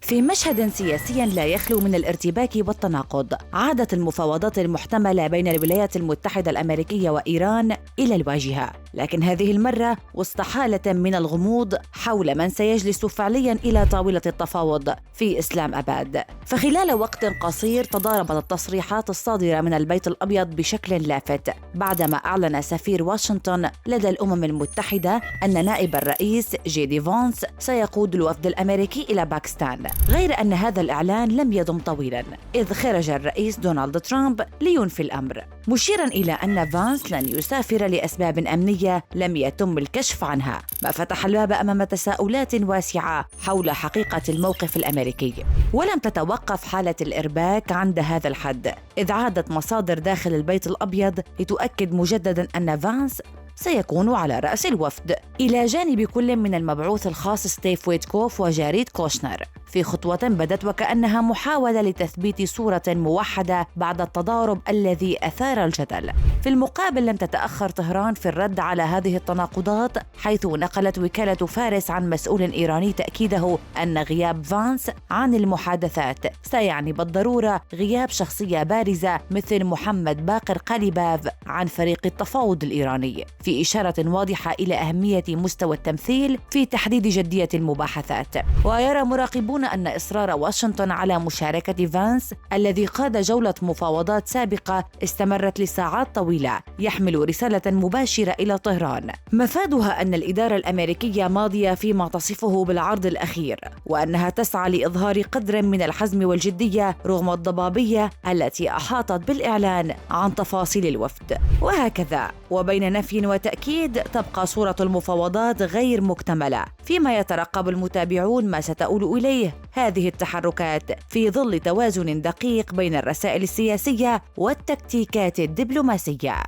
في مشهد سياسي لا يخلو من الارتباك والتناقض، عادت المفاوضات المحتملة بين الولايات المتحدة الأمريكية وإيران إلى الواجهة، لكن هذه المرة وسط حالة من الغموض حول من سيجلس فعلياً إلى طاولة التفاوض في إسلام أباد. فخلال وقت قصير تضاربت التصريحات الصادرة من البيت الأبيض بشكل لافت بعدما أعلن سفير واشنطن لدى الأمم المتحدة أن نائب الرئيس جي دي فانس سيقود الوفد الأمريكي إلى باكستان، غير أن هذا الإعلان لم يدم طويلاً إذ خرج الرئيس دونالد ترامب لينفي الأمر، مشيراً إلى أن فانس لن يسافر لأسباب أمنية لم يتم الكشف عنها، ما فتح الباب أمام تساؤلات واسعة حول حقيقة الموقف الأمريكي. ولم تتوقف حالة الإرباك عند هذا الحد، إذ عادت مصادر داخل البيت الأبيض لتؤكد مجدداً أن فانس سيكون على رأس الوفد إلى جانب كل من المبعوث الخاص ستيف ويتكوف وجاريد كوشنر، في خطوة بدت وكأنها محاولة لتثبيت صورة موحدة بعد التضارب الذي أثار الجدل. في المقابل لم تتأخر طهران في الرد على هذه التناقضات، حيث نقلت وكالة فارس عن مسؤول إيراني تأكيده أن غياب فانس عن المحادثات سيعني بالضرورة غياب شخصية بارزة مثل محمد باقر قليباف عن فريق التفاوض الإيراني، في إشارة واضحة إلى أهمية مستوى التمثيل في تحديد جدية المباحثات. ويرى مراقبون أن إصرار واشنطن على مشاركة فانس الذي قاد جولة مفاوضات سابقة استمرت لساعات طويلة يحمل رسالة مباشرة إلى طهران مفادها أن الإدارة الأمريكية ماضية فيما تصفه بالعرض الأخير، وأنها تسعى لإظهار قدر من الحزم والجدية رغم الضبابية التي أحاطت بالإعلان عن تفاصيل الوفد. وهكذا وبين نفي وتأكيد تبقى صورة المفاوضات غير مكتملة، فيما يترقب المتابعون ما ستؤول إليه هذه التحركات في ظل توازن دقيق بين الرسائل السياسية والتكتيكات الدبلوماسية.